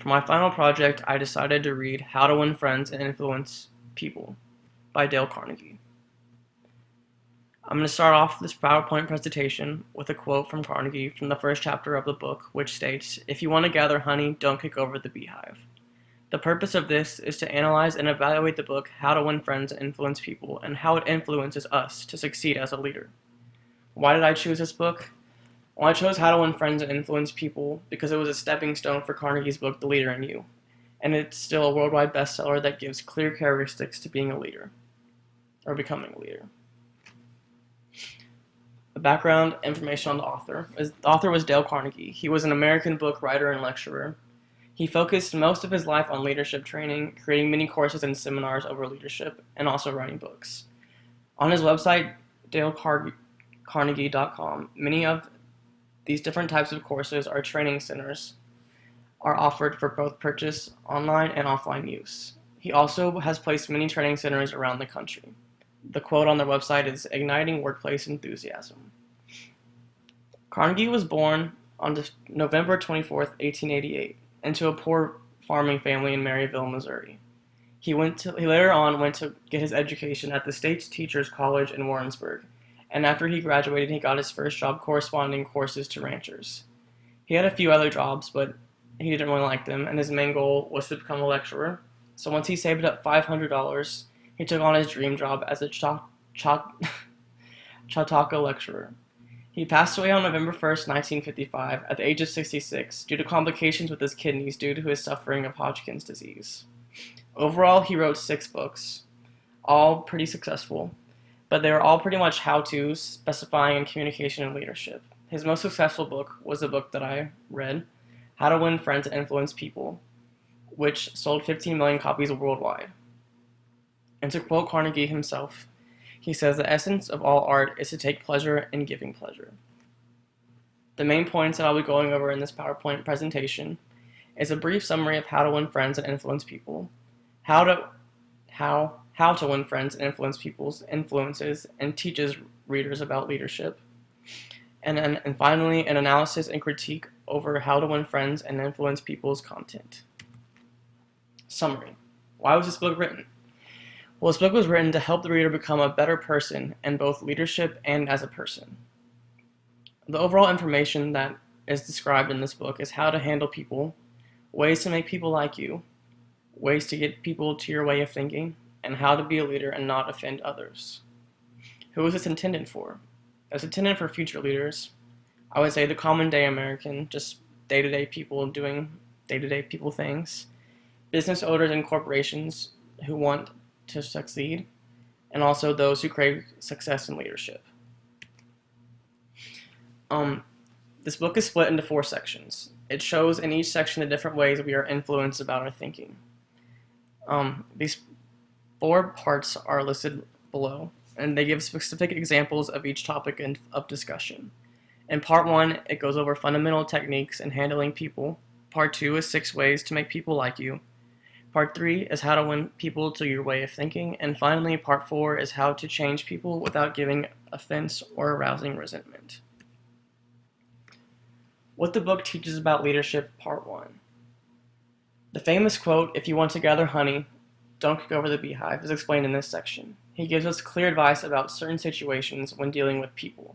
For my final project, I decided to read How to Win Friends and Influence People by Dale Carnegie. I'm going to start off this PowerPoint presentation with a quote from Carnegie from the first chapter of the book, which states, "If you want to gather honey, don't kick over the beehive." The purpose of this is to analyze and evaluate the book How to Win Friends and Influence People and how it influences us to succeed as a leader. Why did I choose this book? Well, I chose How to Win Friends and Influence People because it was a stepping stone for Carnegie's book, The Leader in You, and it's still a worldwide bestseller that gives clear characteristics to being a leader, or becoming a leader. The background information on the author. The author was Dale Carnegie. He was an American book writer and lecturer. He focused most of his life on leadership training, creating many courses and seminars over leadership, and also writing books. On his website, dalecarnegie.com, many of these different types of courses or training centers are offered for both purchase online and offline use. He also has placed many training centers around the country. The quote on their website is, "Igniting workplace enthusiasm." Carnegie was born on November 24th, 1888, into a poor farming family in Maryville, Missouri. He later on went to get his education at the State Teachers College in Warrensburg, and after he graduated, he got his first job corresponding courses to ranchers. He had a few other jobs, but he didn't really like them, and his main goal was to become a lecturer. So once he saved up $500, he took on his dream job as a Chautauqua lecturer. He passed away on November 1st, 1955, at the age of 66, due to complications with his kidneys due to his suffering of Hodgkin's disease. Overall, he wrote 6 books, all pretty successful, but they were all pretty much how-tos specifying in communication and leadership. His most successful book was the book that I read, How to Win Friends and Influence People, which sold 15 million copies worldwide. And to quote Carnegie himself, he says, "The essence of all art is to take pleasure in giving pleasure." The main points that I'll be going over in this PowerPoint presentation is a brief summary of how to win friends and influence people, how to win friends and influence people's influences, and teaches readers about leadership, and finally an analysis and critique over how to win friends and influence people's content. Summary. Why was this book written? Well, this book was written to help the reader become a better person in both leadership and as a person. The overall information that is described in this book is how to handle people, ways to make people like you, ways to get people to your way of thinking, and how to be a leader and not offend others. Who is this intended for? It's intended for future leaders. I would say the common day American, just day-to-day people doing day-to-day people things, business owners and corporations who want to succeed, and also those who crave success in leadership. This book is split into 4 sections. It shows in each section the different ways we are influenced about our thinking. These 4 parts are listed below, and they give specific examples of each topic of discussion. In part 1, it goes over fundamental techniques in handling people. Part 2 is 6 ways to make people like you. Part 3 is how to win people to your way of thinking, and finally, Part 4 is how to change people without giving offense or arousing resentment. What the book teaches about leadership, Part 1. The famous quote, "If you want to gather honey, don't kick over the beehive," is explained in this section. He gives us clear advice about certain situations when dealing with people.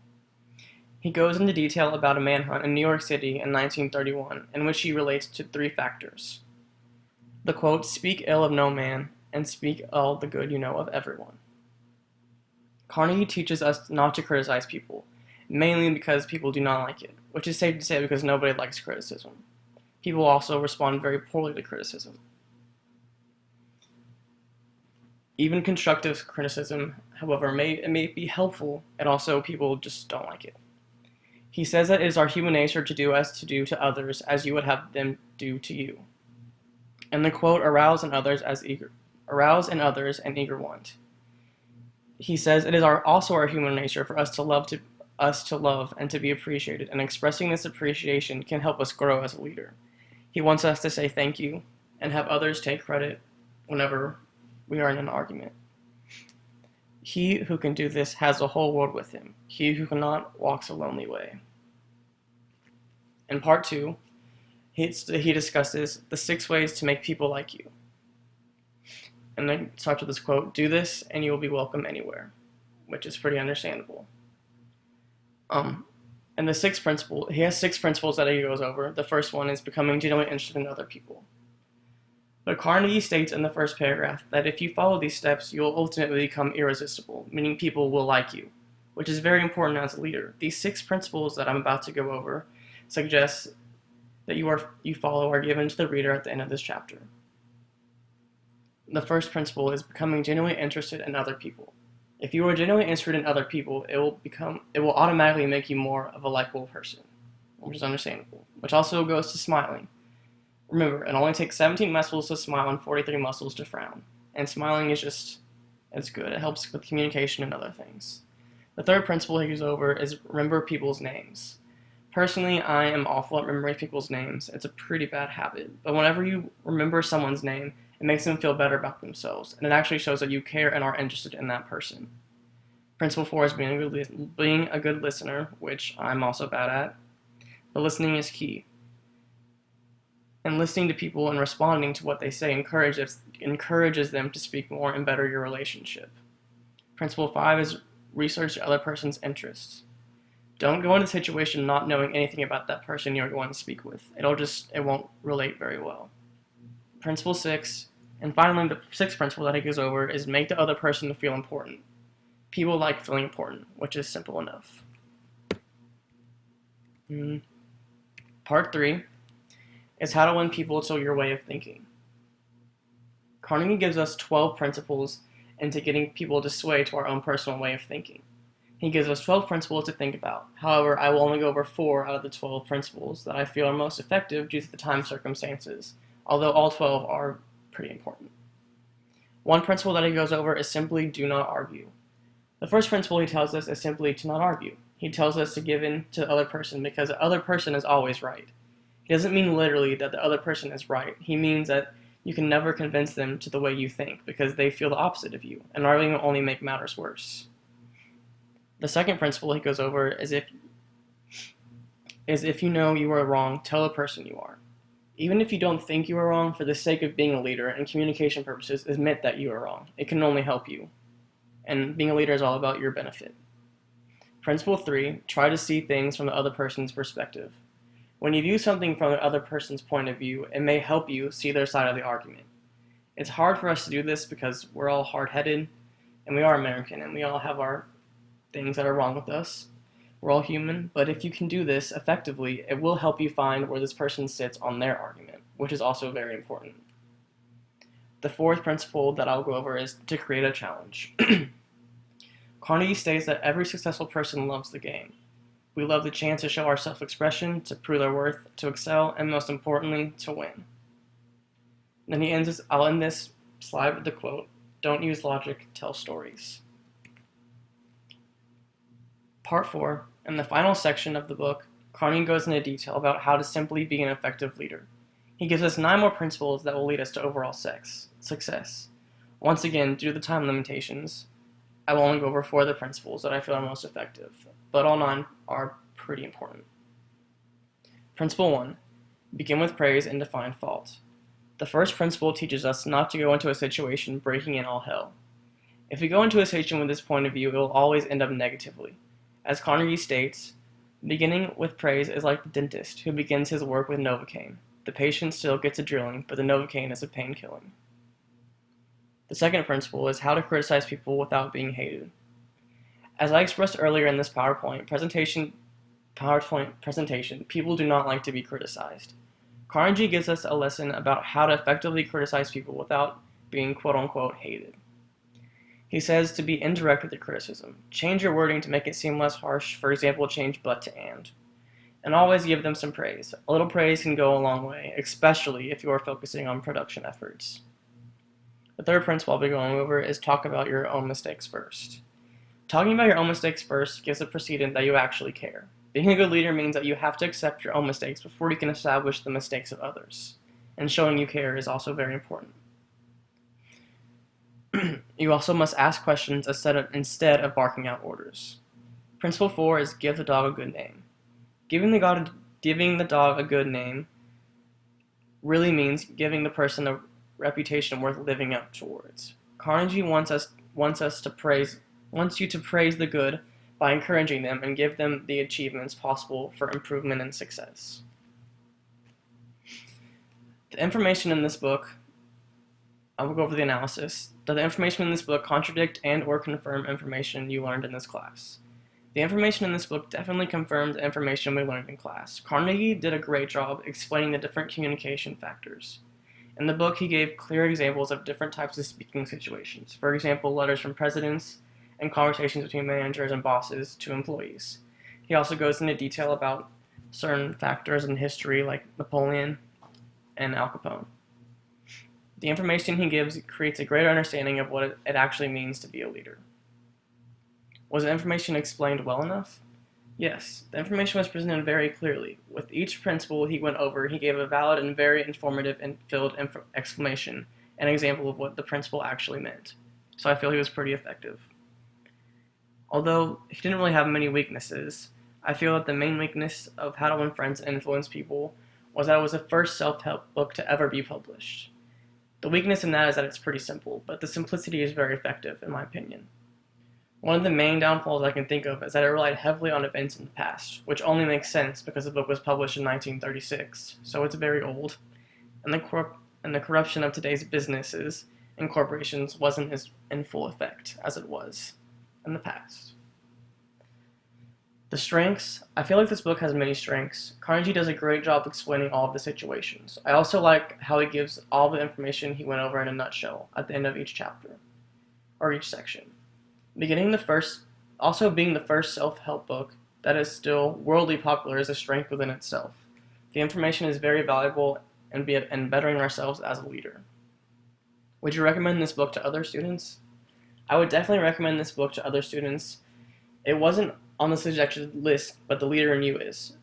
He goes into detail about a manhunt in New York City in 1931, in which he relates to 3 factors. The quote, "Speak ill of no man, and speak all the good you know of everyone." Carnegie teaches us not to criticize people, mainly because people do not like it, which is safe to say because nobody likes criticism. People also respond very poorly to criticism. Even constructive criticism, however, may be helpful, and also people just don't like it. He says that it is our human nature to do to others as you would have them do to you. And the quote, arouse in others an eager want. He says it is also our human nature for us to love and to be appreciated, and expressing this appreciation can help us grow as a leader. He wants us to say thank you and have others take credit whenever we are in an argument. He who can do this has the whole world with him. He who cannot walks a lonely way. In part 2, he discusses the 6 ways to make people like you. And then starts with this quote, "Do this and you will be welcome anywhere," which is pretty understandable. And the 6th principle, he has 6 principles that he goes over. The first one is becoming genuinely interested in other people. But Carnegie states in the first paragraph that if you follow these steps, you will ultimately become irresistible, meaning people will like you, which is very important as a leader. These 6 principles that I'm about to go over suggest that you follow are given to the reader at the end of this chapter. The first principle is becoming genuinely interested in other people. If you are genuinely interested in other people, it will automatically make you more of a likable person, which is understandable, which also goes to smiling. Remember, it only takes 17 muscles to smile and 43 muscles to frown, and smiling it's good. It helps with communication and other things. The third principle he goes over is remember people's names. Personally, I am awful at remembering people's names. It's a pretty bad habit, but whenever you remember someone's name, it makes them feel better about themselves, and it actually shows that you care and are interested in that person. Principle 4 is being a good listener, which I'm also bad at. But listening is key. And listening to people and responding to what they say encourages them to speak more and better your relationship. Principle 5 is research the other person's interests. Don't go into the situation not knowing anything about that person you're going to speak with. It won't relate very well. Principle 6, and finally the 6th principle that he goes over is make the other person feel important. People like feeling important, which is simple enough. Part 3 is how to win people to your way of thinking. Carnegie gives us 12 principles into getting people to sway to our own personal way of thinking. He gives us 12 principles to think about. However, I will only go over 4 out of the 12 principles that I feel are most effective due to the time circumstances, although all 12 are pretty important. One principle that he goes over is simply do not argue. The first principle he tells us is simply to not argue. He tells us to give in to the other person because the other person is always right. He doesn't mean literally that the other person is right. He means that you can never convince them to the way you think because they feel the opposite of you, and arguing will only make matters worse. The second principle he goes over is if you know you are wrong, tell the person you are. Even if you don't think you are wrong, for the sake of being a leader and communication purposes, admit that you are wrong. It can only help you. And being a leader is all about your benefit. Principle 3, try to see things from the other person's perspective. When you view something from the other person's point of view, it may help you see their side of the argument. It's hard for us to do this because we're all hard-headed, and we are American, and we all have our things that are wrong with us. We're all human, but if you can do this effectively, it will help you find where this person sits on their argument, which is also very important. The fourth principle that I'll go over is to create a challenge. Carnegie states that every successful person loves the game. We love the chance to show our self-expression, to prove our worth, to excel, and most importantly, to win. Then I'll end this slide with the quote, "Don't use logic, tell stories." Part 4, in the final section of the book, Carnegie goes into detail about how to simply be an effective leader. He gives us 9 more principles that will lead us to overall success. Once again, due to the time limitations, I will only go over 4 of the principles that I feel are most effective, but all 9 are pretty important. Principle 1, begin with praise and define fault. The first principle teaches us not to go into a situation breaking in all hell. If we go into a situation with this point of view, it will always end up negatively. As Carnegie states, beginning with praise is like the dentist who begins his work with Novocaine. The patient still gets a drilling, but the Novocaine is a painkilling. The second principle is how to criticize people without being hated. As I expressed earlier in this PowerPoint presentation, people do not like to be criticized. Carnegie gives us a lesson about how to effectively criticize people without being quote-unquote hated. He says to be indirect with your criticism. Change your wording to make it seem less harsh, for example, change but to and. And always give them some praise. A little praise can go a long way, especially if you are focusing on production efforts. The third principle I'll be going over is talk about your own mistakes first. Talking about your own mistakes first gives a precedent that you actually care. Being a good leader means that you have to accept your own mistakes before you can establish the mistakes of others. And showing you care is also very important. You also must ask questions instead of barking out orders. Principle 4 is give the dog a good name. Giving the dog a good name really means giving the person a reputation worth living up towards. Carnegie wants you to praise the good by encouraging them and give them the achievements possible for improvement and success. The information in this book, I will go over the analysis. Does the information in this book contradict and or confirm information you learned in this class? The information in this book definitely confirmed the information we learned in class. Carnegie did a great job explaining the different communication factors. In the book, he gave clear examples of different types of speaking situations. For example, letters from presidents and conversations between managers and bosses to employees. He also goes into detail about certain factors in history like Napoleon and Al Capone. The information he gives creates a greater understanding of what it actually means to be a leader. Was the information explained well enough? Yes, the information was presented very clearly. With each principle he went over, he gave a valid and very informative and filled explanation, an example of what the principle actually meant. So I feel he was pretty effective. Although he didn't really have many weaknesses, I feel that the main weakness of How to Win Friends and Influence People was that it was the first self-help book to ever be published. The weakness in that is that it's pretty simple, but the simplicity is very effective, in my opinion. One of the main downfalls I can think of is that it relied heavily on events in the past, which only makes sense because the book was published in 1936, so it's very old, and the corruption of today's businesses and corporations wasn't as in full effect as it was in the past. The strengths. I feel like this book has many strengths. Carnegie does a great job explaining all of the situations. I also like how he gives all the information he went over in a nutshell at the end of each chapter, or each section. Being the first self-help book that is still worldly popular is a strength within itself. The information is very valuable in bettering ourselves as a leader. Would you recommend this book to other students? I would definitely recommend this book to other students. It wasn't on the suggested list, but The Leader in You is.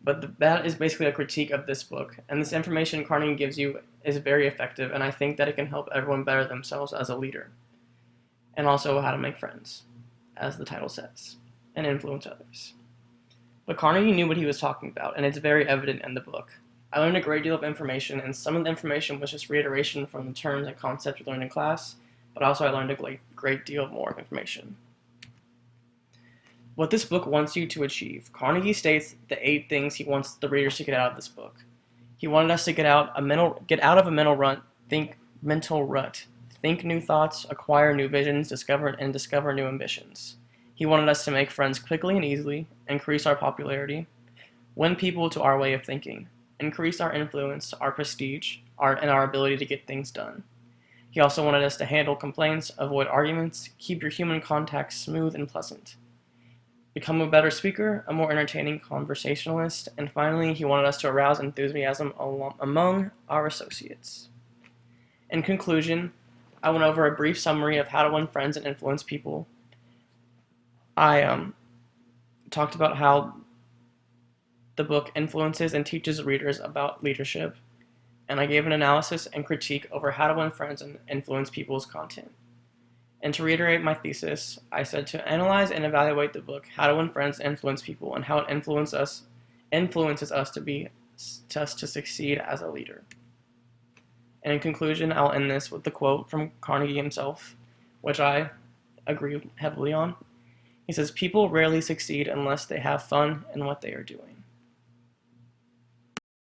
But that is basically a critique of this book, and this information Carnegie gives you is very effective, and I think that it can help everyone better themselves as a leader, and also how to make friends, as the title says, and influence others. But Carnegie knew what he was talking about, and it's very evident in the book. I learned a great deal of information, and some of the information was just reiteration from the terms and concepts we learned in class, but also I learned a great deal more information. What this book wants you to achieve. Carnegie states the 8 things he wants the readers to get out of this book. He wanted us to get out of a mental rut, think new thoughts, acquire new visions, discover new ambitions. He wanted us to make friends quickly and easily, increase our popularity, win people to our way of thinking, increase our influence, our prestige, and our ability to get things done. He also wanted us to handle complaints, avoid arguments, keep your human contacts smooth and pleasant, become a better speaker, a more entertaining conversationalist, and finally, he wanted us to arouse enthusiasm among our associates. In conclusion, I went over a brief summary of how to win friends and influence people. I talked about how the book influences and teaches readers about leadership, and I gave an analysis and critique over how to win friends and influence people's content. And to reiterate my thesis, I said to analyze and evaluate the book, How to Win Friends and Influence People, and how it influences us to succeed as a leader. And in conclusion, I'll end this with the quote from Carnegie himself, which I agree heavily on. He says, "People rarely succeed unless they have fun in what they are doing."